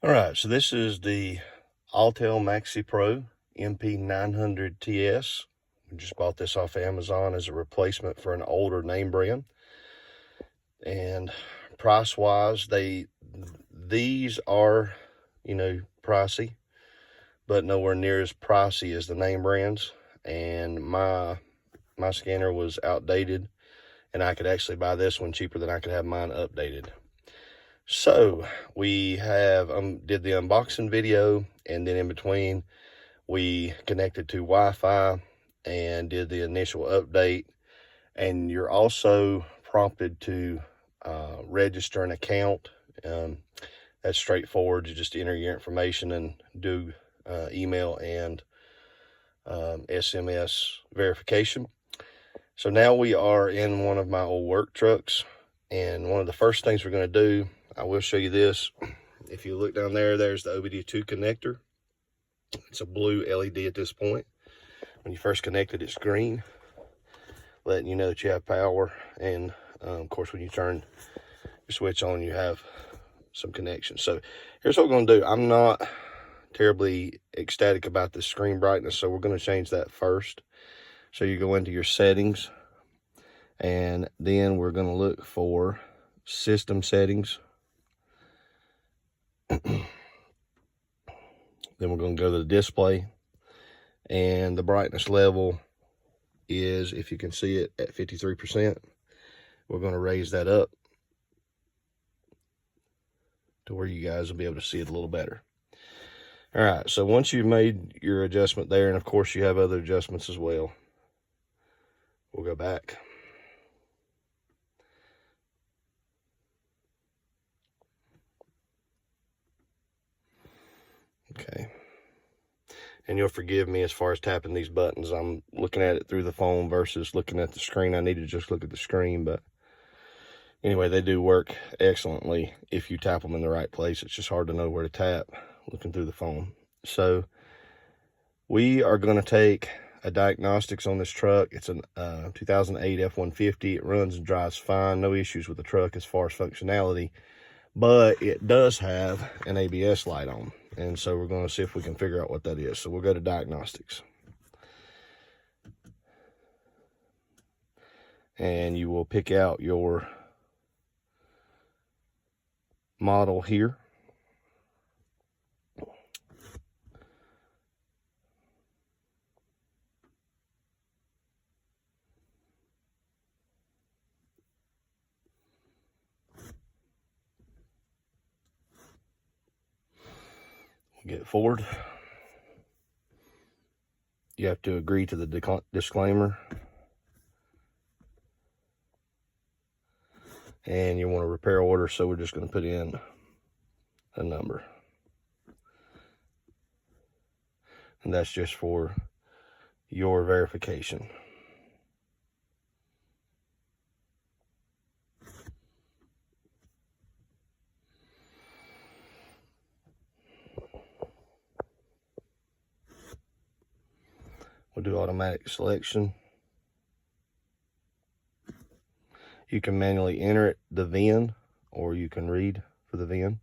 All right, so this is the Autel MP900-TS. We just bought this off Amazon as a replacement for an older name brand. And price-wise, these are, pricey, but nowhere near as pricey as the name brands. And my scanner was outdated, and I could actually buy this one cheaper than I could have mine updated. So we have did the unboxing video, and then in between we connected to Wi-Fi and did the initial update. And you're also prompted to register an account. That's straightforward. You just enter your information and do email and SMS verification. So now we are in one of my old work trucks, and one of the first things we're going to do, I will show you this. If you look down there, there's the OBD2 connector. It's a blue LED at this point. When you first connect it, it's green, letting you know that you have power. And of course, when you turn your switch on, you have some connection. So here's what we're going to do. I'm not terribly ecstatic about the screen brightness, so we're going to change that first. So you go into your settings, and then we're going to look for system settings. Then we're going to go to the display, and the brightness level is, if you can see it, at 53%. We're going to raise that up to where you guys will be able to see it a little better. All right, so once you've made your adjustment there, and of course you have other adjustments as well, we'll go back. Okay. And you'll forgive me as far as tapping these buttons. I'm looking at it through the phone versus looking at the screen. I need to just look at the screen, but anyway, they do work excellently if you tap them in the right place. It's just hard to know where to tap looking through the phone. So we are going to take a diagnostics on this truck. It's a 2008 F-150. It runs and drives fine. No issues with the truck as far as functionality, but it does have an ABS light on. And so we're going to see if we can figure out what that is. So we'll go to diagnostics. And you will pick out your model here. Get forward. You have to agree to the disclaimer. And you want a repair order, so we're just going to put in a number. And that's just for your verification. We'll do automatic selection. You can manually enter the VIN, or you can read for the VIN.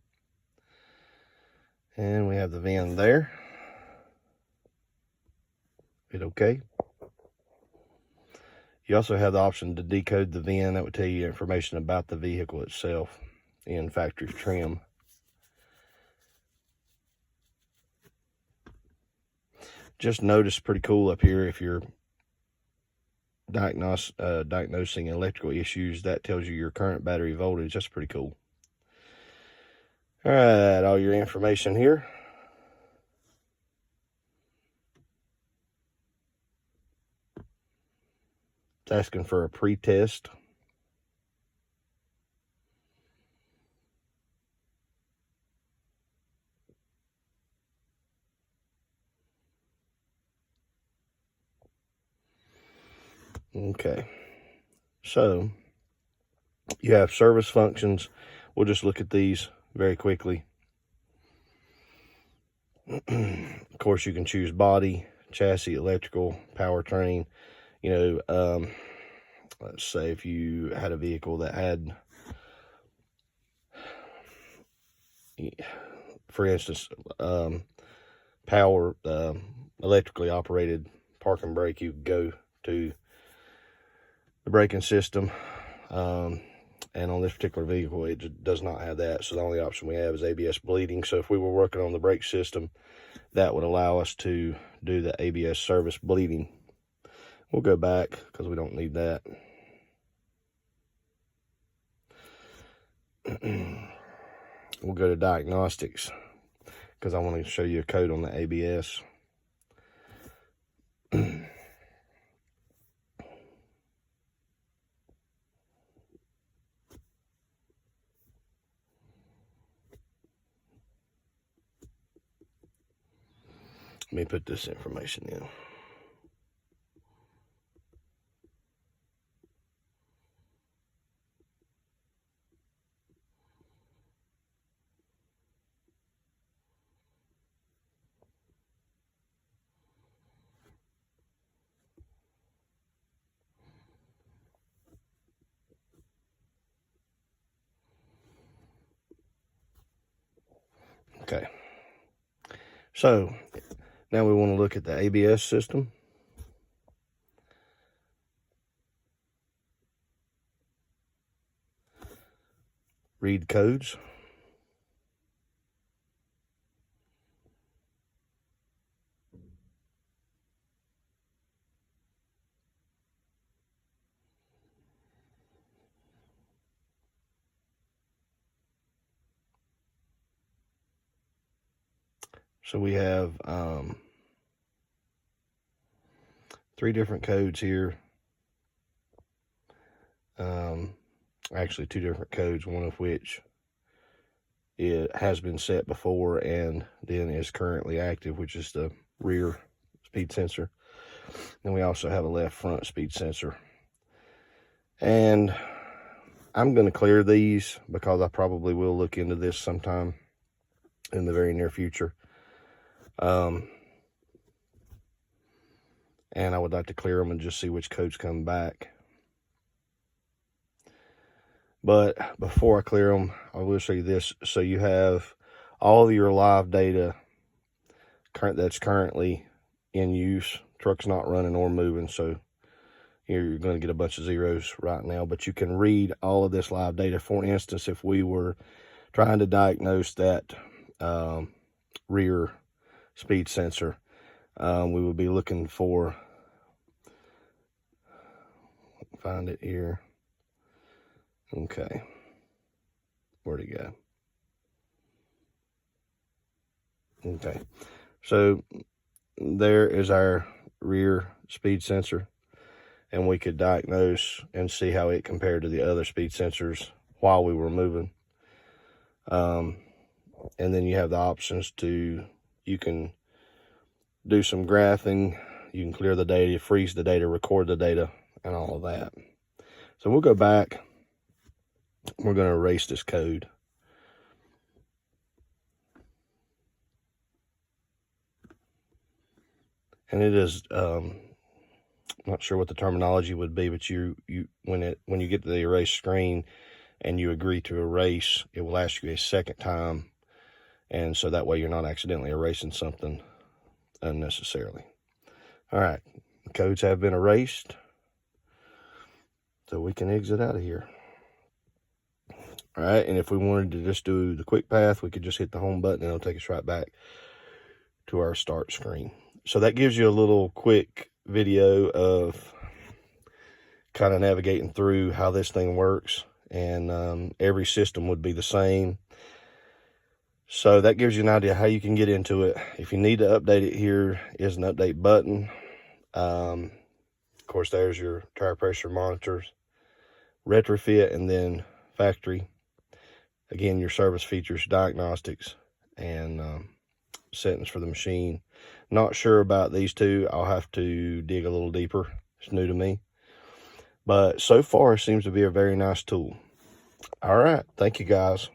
And we have the VIN there. Hit OK. You also have the option to decode the VIN. That would tell you information about the vehicle itself in factory trim. Just notice, pretty cool up here, if you're diagnosing electrical issues, that tells you your current battery voltage. That's pretty cool. All right, all your information here. It's asking for a pre-test. Okay, so you have service functions. We'll just look at these very quickly. Of course, you can choose body, chassis, electrical, powertrain. Let's say if you had a vehicle that had for instance, power, electrically operated parking brake, you go to the braking system. And on this particular vehicle, it does not have that. So the only option we have is ABS bleeding. So if we were working on the brake system, that would allow us to do the ABS service bleeding. We'll go back because we don't need that. We'll go to diagnostics because I want to show you a code on the ABS. Let me put this information in. Okay. So now we want to look at the ABS system. Read codes. So we have 3 different codes here. Actually 2 different codes, one of which it has been set before and then is currently active, which is the rear speed sensor. And we also have a left front speed sensor. And I'm going to clear these because I probably will look into this sometime in the very near future. And I would like to clear them and just see which codes come back. But before I clear them, I will show you this. So you have all of your live data that's currently in use. Truck's not running or moving, so you're going to get a bunch of zeros right now. But you can read all of this live data. For instance, if we were trying to diagnose that rear speed sensor, we would be looking for, find it here. Okay, where'd it go? Okay, so there is our rear speed sensor, and we could diagnose and see how it compared to the other speed sensors while we were moving. And then you have the options to, you can do some graphing, you can clear the data, freeze the data, record the data, and all of that. So we'll go back. We're going to erase this code. And it is, not sure what the terminology would be, but when you get to the erase screen and you agree to erase, it will ask you a second time. And so that way you're not accidentally erasing something unnecessarily. All right, the codes have been erased. So we can exit out of here. All right, and if we wanted to just do the quick path, we could just hit the home button and it'll take us right back to our start screen. So that gives you a little quick video of kind of navigating through how this thing works. And every system would be the same. So that gives you an idea how you can get into it. If you need to update it, here is an update button. Of course, there's your tire pressure monitors, retrofit, and then factory. Again, your service features, diagnostics, and settings for the machine. Not sure about these two. I'll have to dig a little deeper. It's new to me. But so far, it seems to be a very nice tool. All right. Thank you, guys.